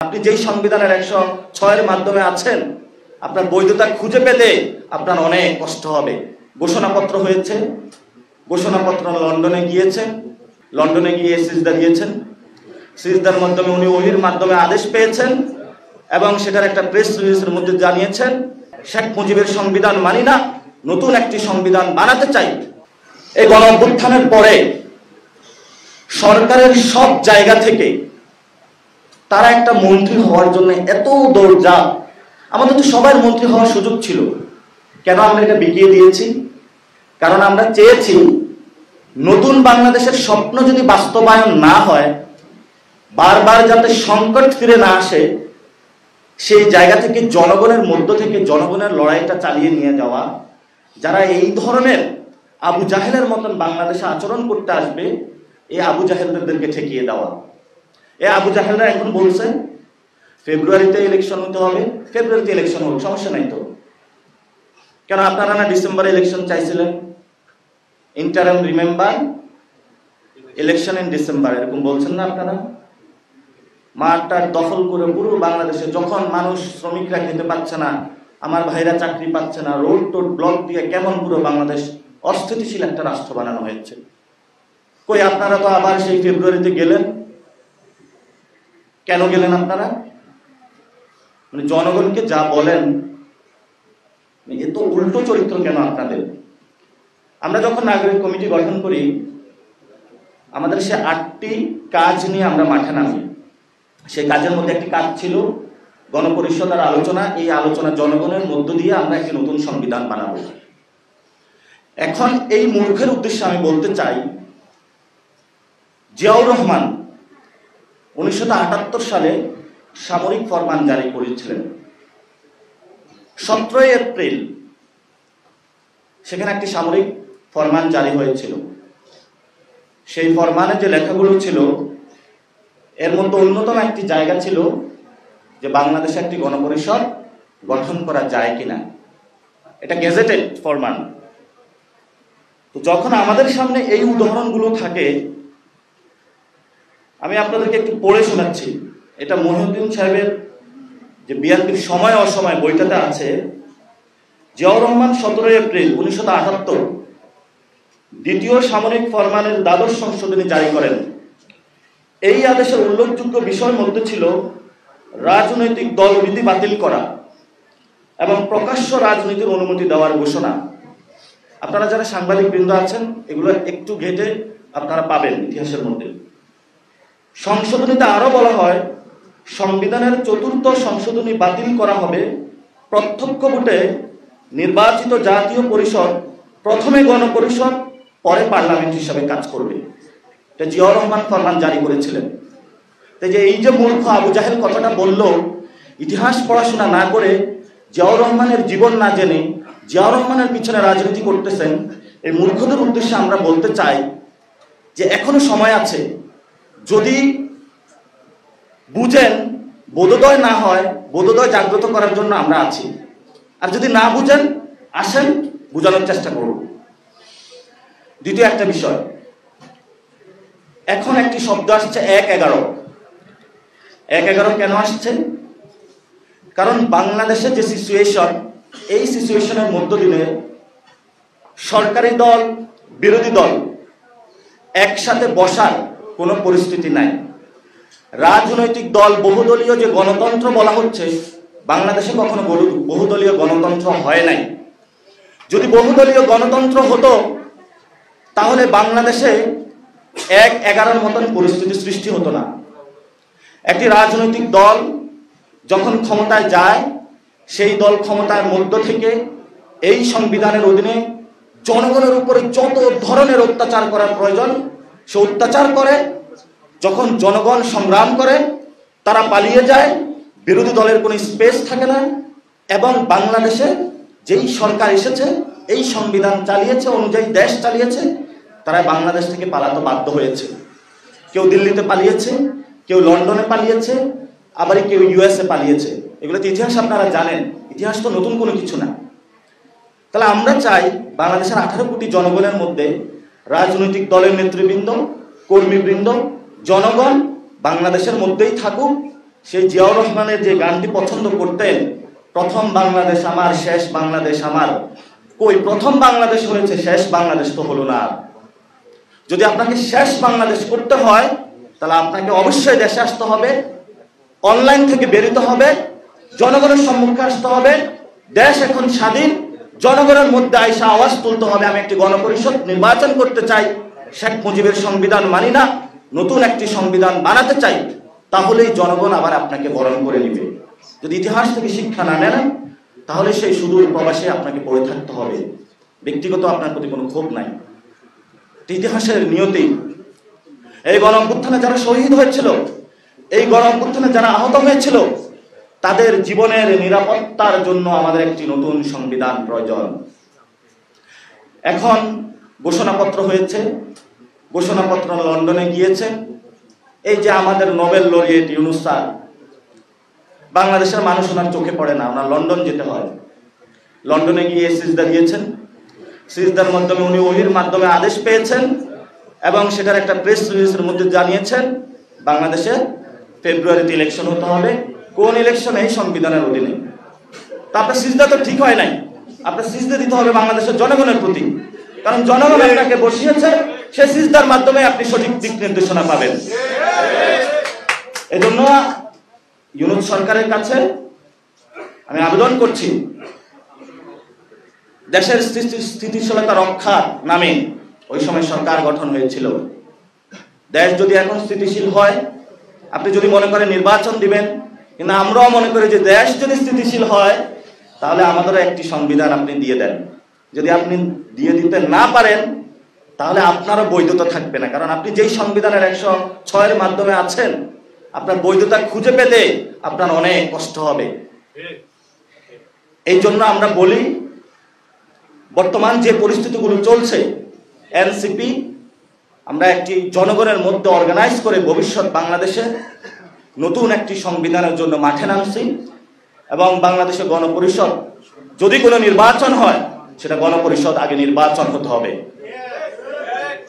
আপনি যেই সংবিধানের 106 এর মাধ্যমে আছেন, আপনার বৈধতা খুঁজে পেতে আপনার অনেক কষ্ট হবে। ঘোষণাপত্র হয়েছে, ঘোষণাপত্র লন্ডনে গিয়েছেন, লন্ডনে গিয়ে সিজদা দিয়েছেন, সিজদার মাধ্যমে উনি ওহির মাধ্যমে আদেশ পেয়েছেন এবং সেটার একটা প্রেস রিলিজের মধ্যে জানিয়েছেন, শেখ মুজিবের সংবিধান মানি না, নতুন একটি সংবিধান বানাতে চাই। এই গণ অভ্যুত্থানের পরে সরকারের সব জায়গা থেকে তারা একটা মন্ত্রী হওয়ার জন্য এত দৌড়ঝাঁপ। আমাদের তো সবার মন্ত্রী হওয়ার সুযোগ ছিল, কেন আমরা এটা বিকিয়ে দিয়েছি? কারণ আমরা চেয়েছি নতুন বাংলাদেশের স্বপ্ন যদি বাস্তবায়ন না হয়, বারবার যাতে সংকট ফিরে না আসে, সেই জায়গা থেকে জনগণের মধ্য থেকে জনগণের লড়াইটা চালিয়ে নিয়ে যাওয়া, যারা এই ধরনের আবু জাহেলের মতন বাংলাদেশে আচরণ করতে আসবে, এই আবু জাহেলদেরকে ঠেকিয়ে দেওয়া। এই আবু জাহেলরা এখন বলছে ফেব্রুয়ারিতে ইলেকশন হতে হবে, ফেব্রুয়ারিতে ইলেকশন হোক, সমস্যা নাই তো। কেন আপনারা না ডিসেম্বরে ইলেকশন চাইছিলেন? Interim remember election in December, এরকম বলছেন না আপনারা? মাঠটা দখল করে পুরো বাংলাদেশে, যখন মানুষ শ্রমিকরা খেতে পাচ্ছে না, আমার ভাইরা চাকরি পাচ্ছে না, রোড টোড ব্লক দিয়ে কেমন পুরো বাংলাদেশ অস্থিতিশীল একটা রাষ্ট্র বানানো হয়েছে। কই আপনারা তো আবার সেই ফেব্রুয়ারিতে গেলেন, কেন গেলেন আপনারা? মানে জনগণকে যা বলেন এত উল্টো চরিত্র কেন আপনাদের? আমরা যখন নাগরিক কমিটি গঠন করি, আমাদের সে 8টি কাজ নিয়ে আমরা মাঠে নামি। সেই কাজের মধ্যে একটি কাজ ছিল গণপরিষদের আলোচনা। এই আলোচনা জনগণের মধ্য দিয়ে আমরা একটি নতুন সংবিধান বানাবো। এখন এই মূর্খের উদ্দেশ্যে আমি বলতে চাই, জিয়াউর রহমান 1978 সালে সামরিক ফরমান জারি করেছিলেন। 17 এপ্রিল সেখানে একটি সামরিক ফরমান জারি হয়েছিল। সেই ফরমানে যে লেখাগুলো ছিল, এর মধ্যে অন্যতম একটি জায়গা ছিল যে বাংলাদেশে একটি গণপরিষদ গঠন করা যায় কিনা। এটা গেজেটেড ফরমান। তো যখন আমাদের সামনে এই উদাহরণগুলো থাকে, আমি আপনাদেরকে একটু পড়ে শোনাচ্ছি। এটা মহিউদ্দিন সাহেবের যে বিএনপির সময় অসময় বইটাতে আছে। জিয়াউর রহমান 17 এপ্রিল 1978 দ্বিতীয় সামরিক ফরমানের দ্বাদশ সংশোধনী জারি করেন। এই আদেশের উল্লেখযোগ্য বিষয়ের মধ্যে ছিল রাজনৈতিক দলবিধি বাতিল করা এবং প্রকাশ্য রাজনীতির অনুমতি দেওয়ার ঘোষণা। আপনারা যারা সাংবাদিক বৃন্দ আছেন, এগুলো একটু ঘেটে আপনারা পাবেন ইতিহাসের মধ্যে। সংশোধনীতে আরো বলা হয়, সংবিধানের 4র্থ সংশোধনী বাতিল করা হবে। প্রত্যক্ষ ভোটে নির্বাচিত জাতীয় পরিষদ প্রথমে গণপরিষদ, পরে পার্লামেন্ট হিসাবে কাজ করবে। এটা জিয়াউর রহমান ফরমান জারি করেছিলেন। তাই যে এই যে মূর্খ আবু জাহেল কথাটা বলল, ইতিহাস পড়াশোনা না করে, জিয়াউর রহমানের জীবন না জেনে জিয়াউর রহমানের পিছনে রাজনীতি করতেছেন, এই মূর্খদের উদ্দেশ্যে আমরা বলতে চাই যে এখনো সময় আছে। যদি বুঝেন, বোধোদয় না হয়, বোধোদয় জাগ্রত করার জন্য আমরা আছি। আর যদি না বুঝেন, আসেন, বোঝানোর চেষ্টা করুন। দ্বিতীয় একটা বিষয়, এখন একটি শব্দ আসছে 1-11। 1-11 কেন আসছে? কারণ বাংলাদেশের যে সিচুয়েশন, এই সিচুয়েশনের মধ্য দিয়ে সরকারি দল বিরোধী দল একসাথে বসার কোনো পরিস্থিতি নাই। রাজনৈতিক দল বহুদলীয় যে গণতন্ত্র বলা হচ্ছে, বাংলাদেশে কখনো বহুদলীয় গণতন্ত্র হয় নাই। যদি বহুদলীয় গণতন্ত্র হতো, তাহলে বাংলাদেশে 1-11 মতন পরিস্থিতি সৃষ্টি হতো না। একটি রাজনৈতিক দল যখন ক্ষমতায় যায়, সেই দল ক্ষমতার মধ্য থেকে এই সংবিধানের অধীনে জনগণের উপরে যত ধরনের অত্যাচার করার প্রয়োজন সে অত্যাচার করে। যখন জনগণ সংগ্রাম করে, তারা পালিয়ে যায়, বিরোধী দলের কোনো স্পেস থাকে না। এবং বাংলাদেশে যেই সরকার এসেছে, এই সংবিধান চালিয়েছে, অনুযায়ী দেশ চালিয়েছে, তারা বাংলাদেশ থেকে পালাতে বাধ্য হয়েছে। কেউ দিল্লিতে পালিয়েছে, কেউ লন্ডনে পালিয়েছে, আবার কেউ ইউএসএ পালিয়েছে। এগুলো তো ইতিহাস আপনারা জানেন, ইতিহাস তো নতুন কোনো কিছু না। তাহলে আমরা চাই বাংলাদেশের 18 কোটি জনগণের মধ্যে রাজনৈতিক দলের নেতৃবৃন্দ, কর্মীবৃন্দ, জনগণ বাংলাদেশের মধ্যেই থাকুক, সেই জিয়াউর রহমানের যে গানটি পছন্দ করতেন, প্রথম বাংলাদেশ আমার, শেষ বাংলাদেশ আমার, কই প্রথম বাংলাদেশ হয়েছে, শেষ বাংলাদেশ তো হলো না। যদি আপনাকে শেষ বাংলাদেশ করতে হয় তাহলে আপনাকে অবশ্যই দেশে আসতে হবে, অনলাইন থেকে বেরোতে হবে, জনগণের সম্মুখে আসতে হবে। দেশ এখন স্বাধীন, জনগণের মধ্যে আইসা আওয়াজ তুলতে হবে, আমি একটি গণপরিষদ নির্বাচন করতে চাই, শেখ মুজিবের সংবিধান মানি না, নতুন একটি সংবিধান বানাতে চাই। তাহলেই জনগণ আবার আপনাকে বরণ করে নেবে। যদি ইতিহাস থেকে শিক্ষা না নেন তাহলে সেই সুদূর প্রবাসে আপনাকে পড়ে থাকতে হবে। ব্যক্তিগত আপনার প্রতি কোনো ক্ষোভ নাই, ইতিহাসের নিয়তি। এই গণ অভ্যুত্থানে যারা শহীদ হয়েছিল, এই গণ অভ্যুত্থানে যারা আহত হয়েছিল, তাদের জীবনের নিরাপত্তার জন্য আমাদের একটি নতুন সংবিধান প্রয়োজন। এখন ঘোষণাপত্র হয়েছে, ঘোষণাপত্র লন্ডনে গিয়েছে। এই যে আমাদের নোবেল লরিয়েট ইউনূস স্যার, বাংলাদেশের মানুষ ওনার চোখে পড়ে না, ওনার লন্ডন যেতে হয়। লন্ডনে গিয়ে সিজদা দিয়েছেন, সিজদার মাধ্যমে উনি ওহির মাধ্যমে আদেশ পেয়েছেন এবং সেটার একটা প্রেস রিলিজের মধ্যে জানিয়েছেন বাংলাদেশে ফেব্রুয়ারিতে ইলেকশন হতে হবে। কোন ইলেকশন? এই সংবিধানের অধীনে। তা আপনার সিজদা তো ঠিক হয় নাই, আপনার সিজদা দিতে হবে বাংলাদেশের জনগণের প্রতি, কারণ জনগণ আপনাকে বসিয়েছে, সে সিজদার মাধ্যমে আপনি সঠিক দিক নির্দেশনা পাবেন। এজন্য ইউনূস সরকারের কাছে আমি আবেদন করছি, দেশের স্থিতিশীলতা রক্ষার নামে ওই সময় সরকার গঠন হয়েছিল। দেশ যদি এখন স্থিতিশীল হয়, আপনি যদি মনে করেন নির্বাচন দিবেন, কিন্তু আমরাও মনে করি যে দেশ যদি স্থিতিশীল হয় তাহলে আমাদেরও একটি সংবিধান আপনি দিয়ে দেন। যদি আপনি দিয়ে দিতে না পারেন তাহলে আপনারও বৈধতা থাকবে না, কারণ আপনি যেই সংবিধানের 106 এর মাধ্যমে আছেন, আপনার বৈধতা খুঁজে পেতে আপনার অনেক কষ্ট হবে। এই জন্য আমরা বলি, বর্তমান যে পরিস্থিতিগুলো চলছে, এনসিপি আমরা একটি জনগণের মধ্যে অর্গানাইজ করে ভবিষ্যৎ বাংলাদেশে নতুন একটি সংবিধানের জন্য মাঠে নামছি এবং বাংলাদেশে গণপরিষদ যদি কোনো নির্বাচন হয়, সেটা গণপরিষদ আগে নির্বাচন হতে হবে।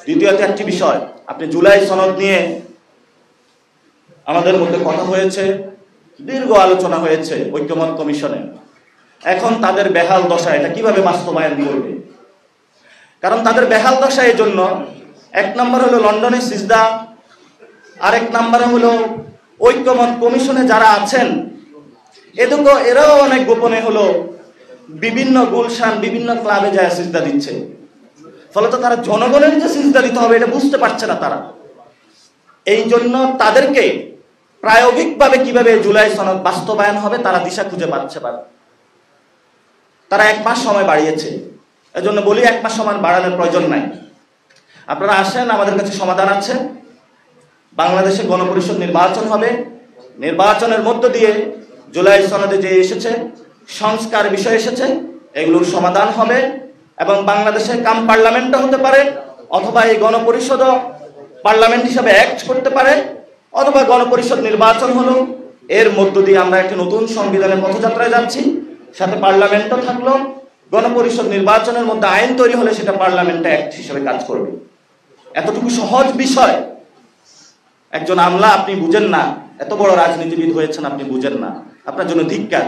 দ্বিতীয়ত একটি বিষয়, আপনি জুলাই সনদ নিয়ে আমাদের মধ্যে কথা হয়েছে, দীর্ঘ আলোচনা হয়েছে ঐক্যমত্য কমিশনে। এখন তাদের বেহাল দশা, এটা কিভাবে বাস্তবায়ন করবে? কারণ তাদের বেহাল দশা এই জন্য, এক নম্বর হলো লন্ডনে সিজদা, আরেক নম্বরে হলো ঐক্যমত কমিশনে যারা আছেন এরাও অনেক গোপনে হলো বিভিন্ন গুলশান, বিভিন্ন ক্লাবে যায় সিজদা দিচ্ছে। ফলত তারা জনগণের যে সিজদা দিতে হবে এটা বুঝতে পারছে না তারা। এই জন্য তাদেরকে প্রায়োগিকভাবে কিভাবে জুলাই সনদ বাস্তবায়ন হবে তারা দিশা খুঁজে পাচ্ছে না। তারা 1 মাস সময় বাড়িয়েছে। এজন্য বলি 1 মাস সময় বাড়ানোর প্রয়োজন নাই। আপনারা আসেন, আমাদের কাছে সমাধান আছে। বাংলাদেশে গণপরিষদ নির্বাচন হবে, নির্বাচনের মধ্য দিয়ে জুলাই সনদে যে এসেছে সংস্কার বিষয় এসেছে, এগুলোর সমাধান হবে এবং বাংলাদেশে কাম পার্লামেন্টও হতে পারে, অথবা এই গণপরিষদও পার্লামেন্ট হিসাবে অ্যাক্ট করতে পারে, অথবা গণপরিষদ নির্বাচন হলো, এর মধ্য দিয়ে আমরা একটি নতুন সংবিধানের পথযাত্রায় যাচ্ছি। সাথে পার্লামেন্টও থাকলো, গণপরিষদ নির্বাচনের মধ্যে আইন তৈরি হলে সেটা পার্লামেন্টে অ্যাক্ট হিসেবে কাজ করবে। এতটুকু সহজ বিষয় একজন আমলা আপনি বুঝেন না, এত বড় রাজনীতিবিদ হয়েছেন আপনি বুঝেন না, আপনার জন্য ধিক্কার।